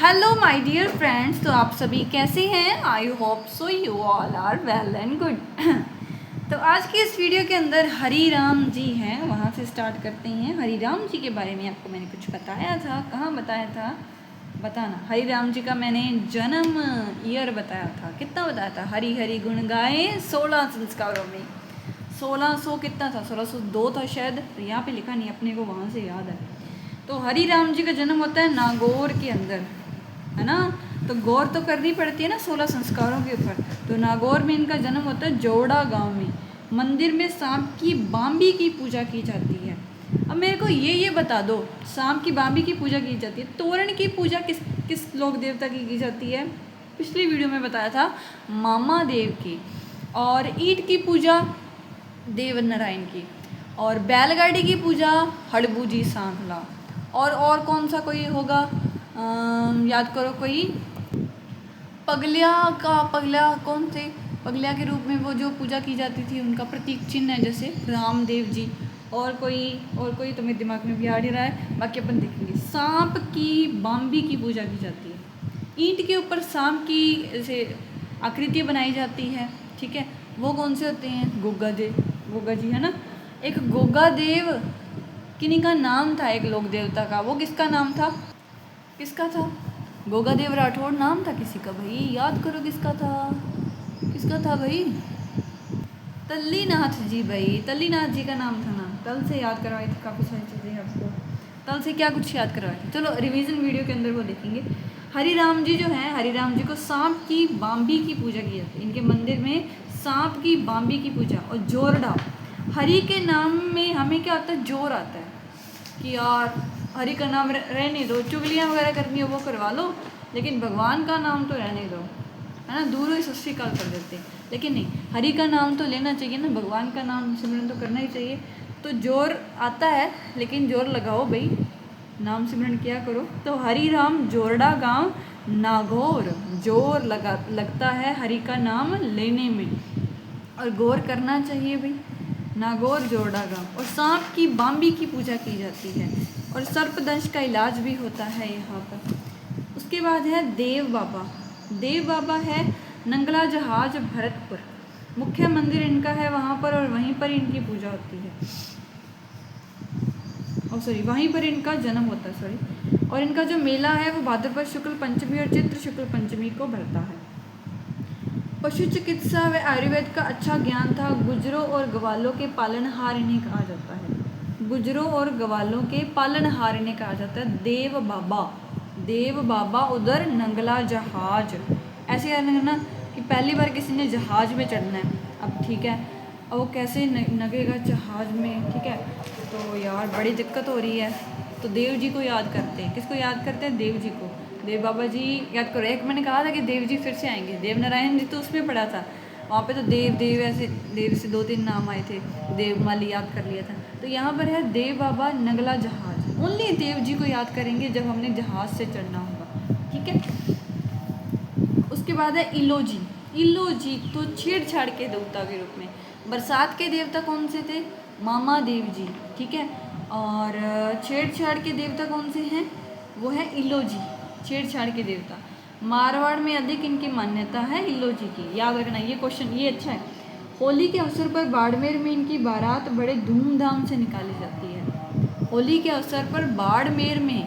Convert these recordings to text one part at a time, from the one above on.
Hello my dear friends, तो आप सभी कैसे हैं? I hope so you all are well and good. तो आज की इस वीडियो के अंदर हरी राम जी हैं, वहाँ से स्टार्ट करते हैं। हरी राम जी के बारे में आपको मैंने कुछ बताया था, कहाँ बताया था बताना। हरी राम जी का मैंने जन्म ईयर बताया था, कितना बताया था? हरी हरी गुण गाए 16 संस्कारों में। 1600 कितना था? 1602 था शायद, तो यहाँ पे लिखा नहीं, अपने को वहाँ से याद है। तो हरी राम जी का जन्म होता है नागौर के अंदर, है ना। तो गौर तो करनी पड़ती है ना 16 संस्कारों के ऊपर। तो नागौर में इनका जन्म होता है जोड़ा गांव में। मंदिर में सांप की बाम्बी की पूजा की जाती है। अब मेरे को ये बता दो, सांप की बाम्बी की पूजा की जाती है, तोरण की पूजा किस किस लोक देवता की जाती है? पिछली वीडियो में बताया था, मामा देव की। और ईंट की पूजा देव नारायण की। और बैलगाड़ी की पूजा हड़बूजी सांखला। और कौन सा कोई होगा? याद करो कोई। पगलिया कौन थे? पगलिया के रूप में वो जो पूजा की जाती थी, उनका प्रतीक चिन्ह है जैसे रामदेव जी। और कोई तो मेरे दिमाग में भी आ नहीं रहा है, बाकी अपन देखेंगे। सांप की बाम्बी की पूजा की जाती है। ईंट के ऊपर सांप की ऐसे आकृति बनाई जाती है, ठीक है। वो कौन से होते हैं? गोगा जी, है ना। एक गोगा देव किन्हीं का नाम था, एक लोक देवता का। वो किसका नाम था? किसका था? गोगा देव राठौड़ नाम था किसी का। भाई याद करो, किसका था भाई? तल्लीनाथ जी। भाई तल्लीनाथ जी का नाम था ना। कल से याद करवाई थी काफ़ी सारी चीज़ें आपको। कल से क्या कुछ याद करवाए थे, चलो रिवीजन वीडियो के अंदर वो देखेंगे। हरी राम जी जो हैं, हरी राम जी को सांप की बाम्बी की पूजा की जाती है। इनके मंदिर में सांप की बाम्बी की पूजा। और जोरडा, हरि के नाम में हमें क्या आता है? जोर आता है कि यार हरि का नाम रहने दो, चुगलियाँ वगैरह करनी हो वो करवा लो, लेकिन भगवान का नाम तो रहने दो, है ना। दूर ही सत श्री अकाल कर देते हैं, लेकिन नहीं, हरि का नाम तो लेना चाहिए ना, भगवान का नाम सिमरन तो करना ही चाहिए। तो जोर आता है, लेकिन जोर लगाओ भाई, नाम सिमरन किया करो। तो हरि राम जोरडा गांव नागौर, जोर लगता है हरि का नाम लेने में, और गौर करना चाहिए भाई। नागौर जोरडा गांव। और सांप की बाम्बी की पूजा की जाती है, और सर्पदंश का इलाज भी होता है यहाँ पर। उसके बाद है देव बाबा। देव बाबा है नंगला जहाज भरतपुर। मुख्य मंदिर इनका है वहाँ पर, और वहीं पर इनकी पूजा होती है। वहीं पर इनका जन्म होता है, और इनका जो मेला है वो भाद्रपद शुक्ल पंचमी और चित्र शुक्ल पंचमी को भरता है। पशु चिकित्सा व आयुर्वेद का अच्छा ज्ञान था। गुजरों और ग्वालों के पालनहार इन्हें कहा जाता है। गुजरों और ग्वालों के पालनहार इन्हें कहा जाता है। देव बाबा उधर नंगला जहाज। ऐसे याद रखना कि पहली बार किसी ने जहाज में चढ़ना है। अब ठीक है, अब वो कैसे नगेगा जहाज में, ठीक है। तो यार बड़ी दिक्कत हो रही है, तो देव जी को याद करते हैं। किसको याद करते हैं? देव जी को। देव बाबा जी याद करो। एक मैंने कहा था कि देव जी फिर से आएंगे, देव नारायण जी तो उसमें पढ़ा था, वहाँ पे तो देव ऐसे देव से 2-3 नाम आए थे, देवमाली याद कर लिया था। तो यहाँ पर है देव बाबा नगला जहाज। ओनली देव जी को याद करेंगे जब हमने जहाज से चढ़ना होगा, ठीक है। उसके बाद है इलोजी तो छेड़छाड़ के देवता के रूप में। बरसात के देवता कौन से थे? मामा देव जी, ठीक है। और छेड़छाड़ के देवता कौन से हैं? वो है इलोजी, छेड़छाड़ के देवता। मारवाड़ में अधिक इनकी मान्यता है इलोजी की, याद रखना ये क्वेश्चन, ये अच्छा है। होली के अवसर पर बाड़मेर में इनकी बारात बड़े धूमधाम से निकाली जाती है। होली के अवसर पर बाड़मेर में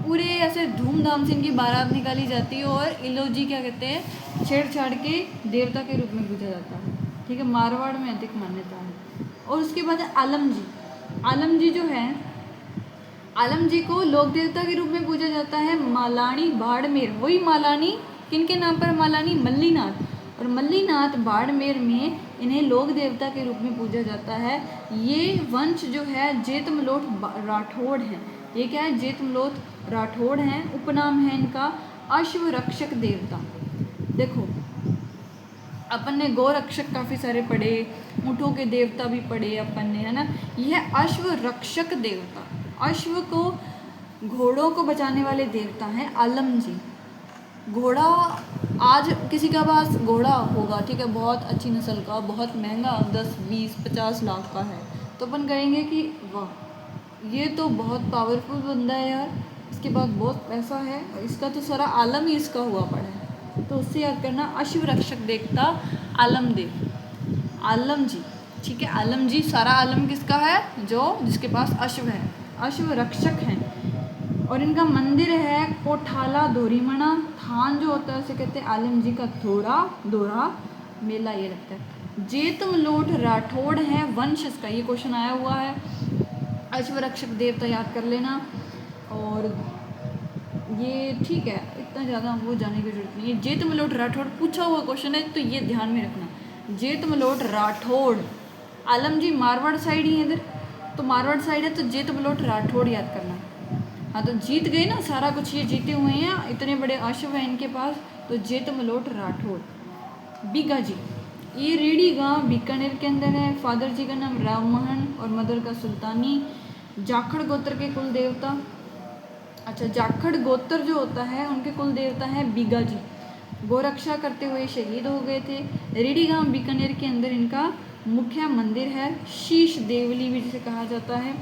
पूरे ऐसे धूमधाम से इनकी बारात निकाली जाती है, और इलोजी क्या कहते हैं? छेड़छाड़ के देवता के रूप में पूजा जाता है, ठीक है। मारवाड़ में अधिक मान्यता है। और उसके बाद है आलम जी जो है, आलम जी को लोक देवता के रूप में पूजा जाता है। मालानी बाड़मेर, वही मालानी, किनके नाम पर मालानी? मल्लीनाथ। और मल्लीनाथ बाड़मेर में इन्हें लोक देवता के रूप में पूजा जाता है। ये वंश जो है जेतमलोट राठौड़ है। ये क्या है? जेतमलोट राठौड़ हैं। उपनाम है इनका अश्व रक्षक देवता। देखो, अपन ने गौ रक्षक काफ़ी सारे पढ़े, ऊँटों के देवता भी पढ़े अपन ने, है ना। यह अश्व रक्षक देवता, अश्व को, घोड़ों को बचाने वाले देवता हैं आलम जी। घोड़ा, आज किसी का पास घोड़ा होगा, ठीक है, बहुत अच्छी नस्ल का, बहुत महंगा, 10-20-50 लाख का है, तो अपन कहेंगे कि वाह, ये तो बहुत पावरफुल बंदा है यार, इसके बाद बहुत पैसा है और इसका तो सारा आलम ही इसका हुआ पड़ा है, तो उससे याद करना अश्व रक्षक देवता आलम देव, आलम जी, ठीक है। आलम जी, सारा आलम किसका है, जो जिसके पास अश्व है, अश्व रक्षक हैं। और इनका मंदिर है कोठाला धोरीमणा, थान जो होता है उसे कहते हैं आलम जी का थोड़ा दोरा, मेला ये लगता है। जेतमलोट राठौड़ है वंश इसका, ये क्वेश्चन आया हुआ है, अश्व रक्षक देवता याद कर लेना। और ये ठीक है, इतना ज़्यादा वो जाने की जरूरत नहीं है। जेतमलोट राठौड़ पूछा हुआ क्वेश्चन है तो ये ध्यान में रखना, जेतमलोट राठौड़, आलम जी मारवाड़ साइड ही है इधर, तो मारवाड़ साइड है तो जेतमलोट राठौड़ याद करना। हाँ तो जीत गए ना, सारा कुछ ये जीते हुए हैं, इतने बड़े अश्व हैं इनके पास, तो जेतमलोट राठौड़। बीगा जी, ये रेडी गांव बीकानेर के अंदर है, फादर जी का नाम राममोहन और मदर का सुल्तानी। जाखड़ गोत्र के कुल देवता, अच्छा जाखड़ गोत्र जो होता है उनके कुल देवता है बीगा जी, गोरक्षा करते हुए शहीद हो गए थे। रेडी गांव बीकानेर के अंदर इनका मुख्य मंदिर है, शीश देवली भी जिसे कहा जाता है।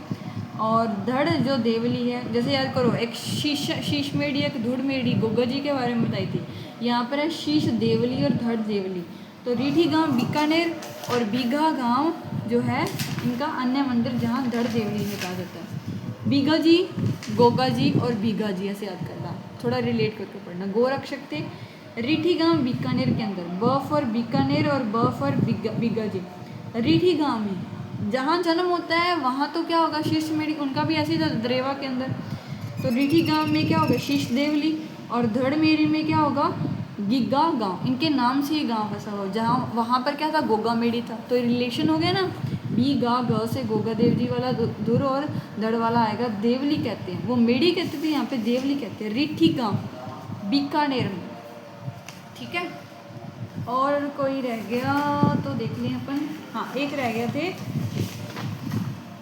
और धड़ जो देवली है, जैसे याद करो एक शीश मेढ़ी एक धुड़ मेढ़ी गोगा जी के बारे में बताई थी, यहाँ पर है शीश देवली और धड़ देवली। तो रीठी गांव बीकानेर और बीघा गांव जो है इनका अन्य मंदिर जहाँ धड़ देवली में कहा जाता है। बीघा जी, गोगा जी और बीघा जी ऐसे याद करना, थोड़ा रिलेट करके पढ़ना। गोरक्षक थे रीठी गांव बीकानेर के अंदर, ब फॉर बीकानेर और ब फॉर बीघा जी। रीठी गांव में जहाँ जन्म होता है वहाँ तो क्या होगा, शीश मेढ़ी, उनका भी ऐसे ही था दरेवा के अंदर। तो रीठी गांव में क्या होगा, शीश देवली, और धड़ मेरी में क्या होगा, गिग्गा गांव, इनके नाम से ही गांव बसा हुआ, जहाँ वहाँ पर क्या था, गोगा मेढ़ी था, तो रिलेशन हो गया ना, बी गा ग से गोगा देव जी वाला धुर और धड़ वाला आएगा, देवली कहते हैं, वो मेढ़ी कहते थे, यहाँ पे देवली कहते हैं। रीठी गांव बीकानेर में, ठीक है। और कोई रह गया तो देख लें अपन, हाँ एक रह गए थे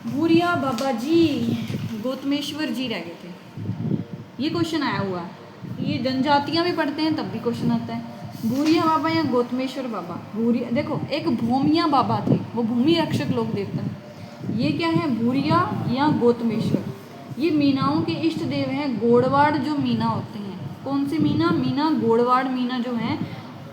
भूरिया बाबा जी, गौतमेश्वर जी रह गए थे, ये क्वेश्चन आया हुआ है, ये जनजातियाँ भी पढ़ते हैं तब भी क्वेश्चन आता है। भूरिया बाबा या गौतमेश्वर बाबा, भूरिया देखो एक भूमिया बाबा थे, वो भूमि रक्षक लोग देवता हैं, ये क्या है भूरिया या गौतमेश्वर, ये मीनाओं के इष्ट देव हैं। गोड़वाड़ जो मीना होते हैं, कौन से मीना, मीना गोड़वाड़ मीना जो हैं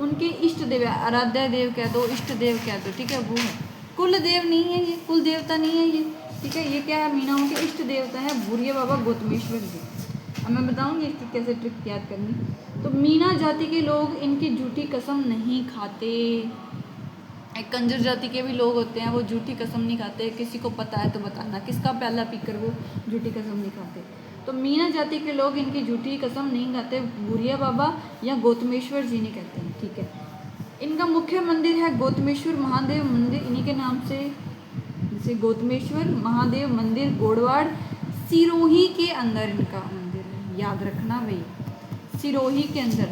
उनके इष्ट देव है, आराध्य देव कह दो, इष्ट देव कह दो, ठीक है, वो है। कुल देव नहीं है ये, कुल देवता नहीं है ये, ठीक है, ये क्या है, मीनाओं के इष्ट देवता है भूरिया बाबा गौतमेश्वर जी। अब मैं बताऊंगी इसकी कैसे ट्रिक याद करनी। तो मीना जाति के लोग इनकी झूठी कसम नहीं खाते, एक कंजर जाति के भी लोग होते हैं वो झूठी कसम नहीं खाते, किसी को पता है तो बताना किसका प्याला पीकर वो झूठी कसम नहीं खाते। तो मीना जाति के लोग इनकी झूठी कसम नहीं खाते, भूरिया बाबा या गौतमेश्वर जी ने कहते हैं, ठीक है। इनका मुख्य मंदिर है गौतमेश्वर महादेव मंदिर, इन्हीं के नाम से, जैसे गौतमेश्वर महादेव मंदिर गोड़वाड़ सिरोही के अंदर इनका मंदिर है, याद रखना भाई, सिरोही के अंदर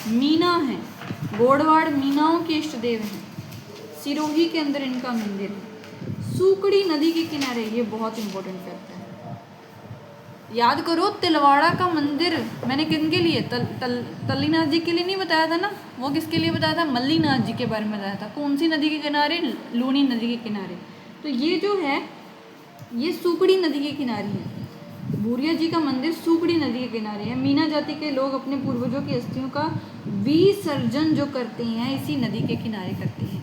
मीना है, गोड़वाड़ मीनाओं के इष्ट देव हैं, सिरोही के अंदर इनका मंदिर है। सूकड़ी नदी के किनारे, ये बहुत इंपॉर्टेंट फैक्ट है, याद करो। तिलवाड़ा का मंदिर मैंने किन के लिए, तल्लीनाथ जी के लिए नहीं बताया था ना, वो किसके लिए बताया था, मल्लीनाथ जी के बारे में बताया था। कौन सी नदी के किनारे, लूनी नदी के किनारे। तो ये जो है ये सूकड़ी नदी के किनारे है, भूरिया जी का मंदिर सूकड़ी नदी के किनारे है। मीना जाति के लोग अपने पूर्वजों की अस्थियों का विसर्जन जो करते हैं इसी नदी के किनारे करते हैं।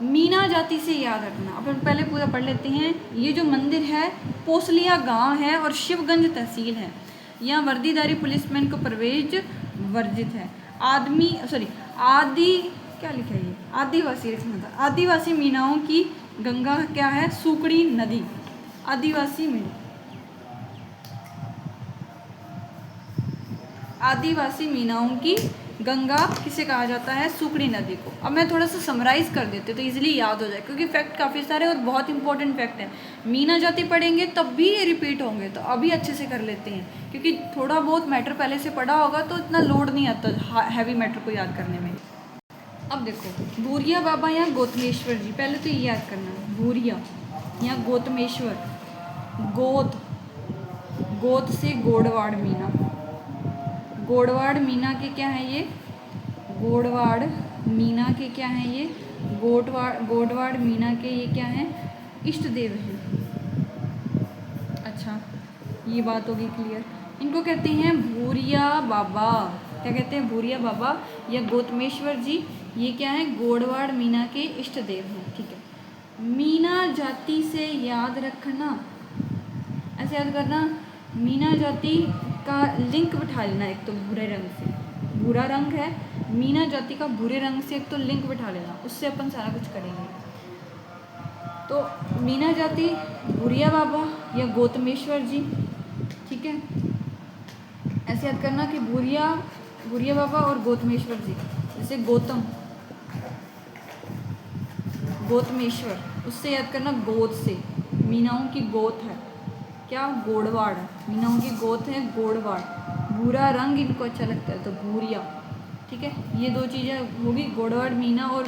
मीना जाति से याद रखना, अपन पहले पूरा पढ़ लेते हैं। ये जो मंदिर है पोसलिया गांव है और शिवगंज तहसील है, यहाँ वर्दीधारी पुलिसमैन को प्रवेश वर्जित है। क्या लिखा है ये, आदिवासी लिखना था। आदिवासी मीनाओं की गंगा क्या है, सूकड़ी नदी। आदिवासी मीनाओं की गंगा किसे कहा जाता है, सूकड़ी नदी को। अब मैं थोड़ा सा समराइज कर देते तो इजीली याद हो जाए, क्योंकि फैक्ट काफ़ी सारे और बहुत इंपॉर्टेंट फैक्ट हैं। मीना जाति पढ़ेंगे तब भी ये रिपीट होंगे, तो अभी अच्छे से कर लेते हैं, क्योंकि थोड़ा बहुत मैटर पहले से पढ़ा होगा तो इतना लोड नहीं आता हैवी मैटर को याद करने में। अब देखो भूरिया बाबा या गौतमेश्वर जी, पहले तो ये याद करना, भूरिया या गौतमेश्वर, गोद से गोड़वाड़ मीना, गोड़वाड़ मीना के क्या है ये, गोड़वाड़ मीना के क्या है ये, गोड़वाड़ मीना के ये क्या है, इष्ट देव हैं। अच्छा ये बात होगी क्लियर। इनको कहते हैं भूरिया बाबा। क्या कहते हैं? भूरिया बाबा या गौतमेश्वर जी। ये क्या है? गोडवाड़ मीना के इष्ट देव हैं। ठीक है। मीना जाति से याद रखना, ऐसे याद करना, मीना जाति का लिंक बिठा लेना एक तो भूरे रंग से, भूरा रंग है, मीना जाति का भूरे रंग से एक तो लिंक बिठा लेना, उससे अपन सारा कुछ करेंगे। तो मीना जाति, भूरिया बाबा या गौतमेश्वर जी। ठीक है, ऐसे याद करना कि भूरिया बाबा और गौतमेश्वर जी। जैसे गौतम, गौतमेश्वर, उससे याद करना गोद से, मीनाओं की गोत है क्या? गोडवाड़। मीनाओं की गोत है गोडवाड़। भूरा रंग इनको अच्छा लगता है तो भूरिया। ठीक है, ये दो चीज़ें होगी, गोडवाड़ मीना और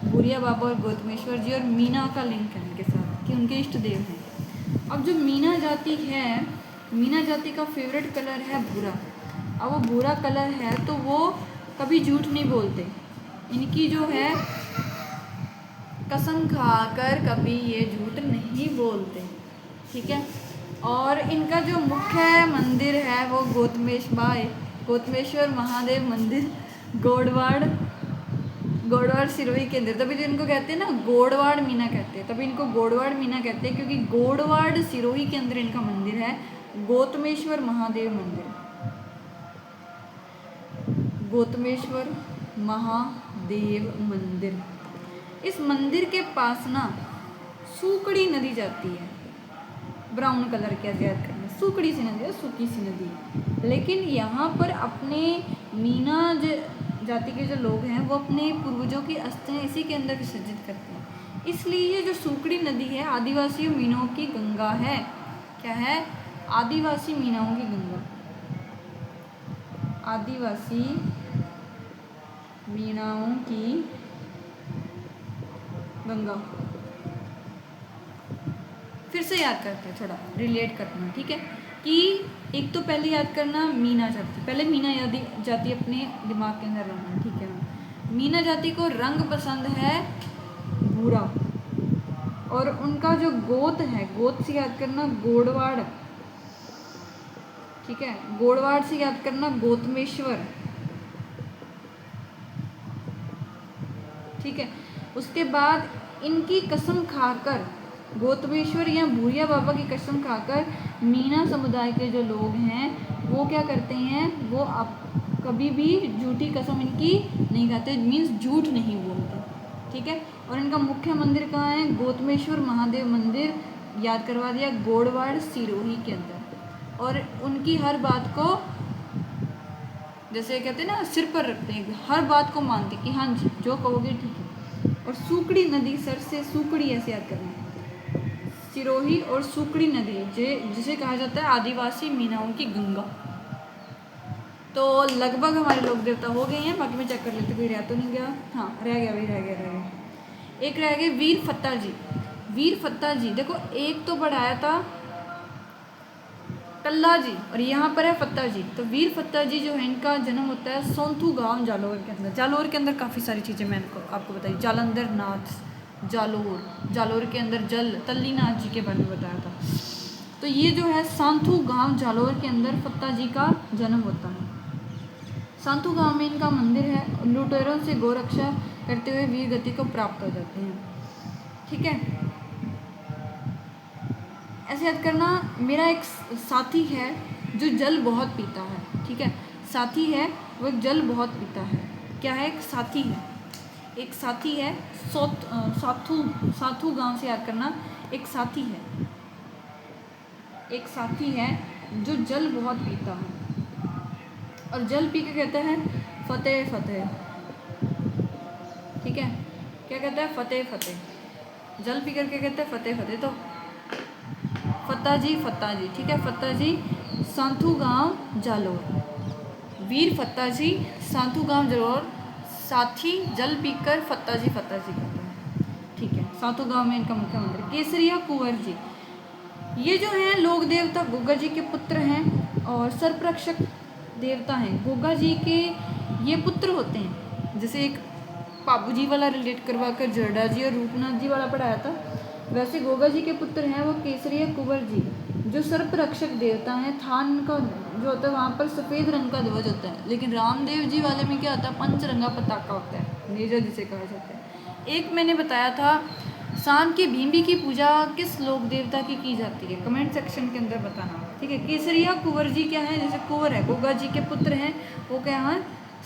भूरिया बाबा और गौतमेश्वर जी, और मीना का लिंक है इनके साथ कि उनके इष्ट देव हैं। अब जो मीना जाति है, मीना जाति का फेवरेट कलर है भूरा। अब वो भूरा कलर है तो वो कभी झूठ नहीं बोलते। इनकी जो है कसम खाकर कभी ये झूठ नहीं बोलते। ठीक है, और इनका जो मुख्य मंदिर है वो गौतमेश्वर महादेव मंदिर, गोडवाड़ सिरोही के अंदर। तभी तो इनको कहते हैं ना गोडवाड़ मीना कहते हैं, तभी इनको गोडवाड़ मीना कहते हैं क्योंकि गोडवाड़ सिरोही के अंदर इनका मंदिर है, गौतमेश्वर महादेव मंदिर। गौतमेश्वर महादेव मंदिर। इस मंदिर के पास ना सूकड़ी नदी जाती है, ब्राउन कलर के याद करना, सूकड़ी सी नदी है, सूखी सी नदी है। लेकिन यहाँ पर अपने मीना जाति के जो लोग हैं वो अपने पूर्वजों की अस्थियाँ इसी के अंदर विसर्जित करते हैं। इसलिए ये जो सूकड़ी नदी है आदिवासी मीनाओं की गंगा है। क्या है? आदिवासी मीनाओं की गंगा, आदिवासी मीनाओं की गंगा। फिर से याद करते हैं, थोड़ा रिलेट करना। ठीक है, कि एक तो पहले याद करना मीना जाति, पहले मीना जाति अपने दिमाग के अंदर रखना। ठीक है ना, मीना जाति को रंग पसंद है भूरा, और उनका जो गोत है, गोत से याद करना गोडवाड़। ठीक है, गोडवाड़ से याद करना गौतमेश्वर। ठीक है, उसके बाद इनकी कसम खाकर, गौतमेश्वर या भूरिया बाबा की कसम खाकर मीना समुदाय के जो लोग हैं वो क्या करते हैं, वो आप कभी भी झूठी कसम इनकी नहीं खाते, मीन्स झूठ नहीं बोलते। ठीक है, और इनका मुख्य मंदिर कहाँ है? गौतमेश्वर महादेव मंदिर, याद करवा दिया, गोडवाड़ सिरोही के अंदर। और उनकी हर बात को, जैसे कहते हैं ना, सिर पर रखते हैं, हर बात को मानते कि हाँ जी जो कहोगे ठीक है। और सूकड़ी नदी, सर से सूकड़ी ऐसे याद करना, सिरोही और सूकड़ी नदी जिसे कहा जाता है आदिवासी मीनाओं की गंगा। तो लगभग हमारे लोक देवता हो गए हैं, बाकी मैं चेक कर लेती हूँ कोई रह तो नहीं गया। हाँ, रह गया भाई, रह गया। एक रह गए वीर फत्ता जी। वीर फत्ता जी देखो, एक तो बढ़ाया था टल्ला जी और यहाँ पर है फत्ता जी। तो वीर फत्ता जी जो है, इनका जन्म होता है सोंथू गांव जालोर के अंदर। जालोर के अंदर काफ़ी सारी चीज़ें मैंने आपको बताई, जालंधर नाथ, जालोर के अंदर जल तल्ली नाथ जी के बारे में बताया था। तो ये जो है सांथू गांव जालोर के अंदर फत्ता जी का जन्म होता है। सांथू गांव में इनका मंदिर है, लुटेरों से गौरक्षा करते हुए वीर गति को प्राप्त हो जाते हैं। ठीक है, ऐसे याद करना, मेरा एक साथी है जो जल बहुत पीता है। ठीक है, साथी है वो जल बहुत पीता है। क्या है? एक साथी है, एक साथी है, साथू गांव से याद करना, एक साथी है, एक साथी है जो जल बहुत पीता है, और जल पी के कहता है फतेह फतेह। ठीक है, क्या कहता है? फतेह फतेह। जल पी करके कहता है फतेह फतेह। तो फत्ता जी। ठीक है, फत्ता जी सांथू गांव जालोर, वीर फत्ता जी सांथू गांव जालोर, साथी जल पीकर फत्ता जी कहते हैं। ठीक है, सांथू गांव में इनका मुख्य मंदिर। केसरिया कुंवर जी, ये जो हैं लोक देवता गोगा जी के पुत्र हैं और सर्परक्षक देवता हैं। गोगा जी के ये पुत्र होते हैं, जैसे एक बाबू जी वाला रिलेट करवा कर जरडा जी और रूपनाथ जी वाला पढ़ाया था, वैसे गोगा जी के पुत्र हैं वो केसरिया कुंवर जी, जो सर्प रक्षक देवता हैं, थान का जो होता है वहाँ पर सफ़ेद रंग का ध्वज होता है, लेकिन रामदेव जी वाले में क्या होता है, पंचरंगा पताका होता है, नेजा जिसे कहा जाता है। एक मैंने बताया था शाम की भीमी की पूजा किस लोक देवता की जाती है, कमेंट सेक्शन के अंदर बताना, ठीक है। केसरिया कुंवर जी क्या है, जैसे कुंवर है, गोगा जी के पुत्र हैं, वो क्या है,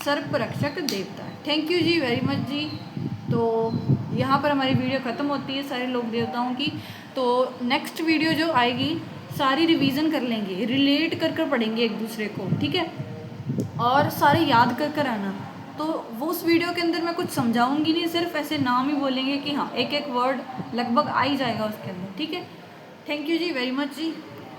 सर्प रक्षक देवता है। थैंक यू जी, वेरी मच जी। तो यहाँ पर हमारी वीडियो ख़त्म होती है सारे लोक देवताओं की। तो नेक्स्ट वीडियो जो आएगी सारी रिवीजन कर लेंगे, रिलेट कर कर पढ़ेंगे एक दूसरे को, ठीक है, और सारे याद कर कर आना। तो वो उस वीडियो के अंदर मैं कुछ समझाऊंगी नहीं, सिर्फ ऐसे नाम ही बोलेंगे कि हाँ एक एक वर्ड लगभग आ ही जाएगा उसके अंदर, ठीक है। थैंक यू जी, वेरी मच जी।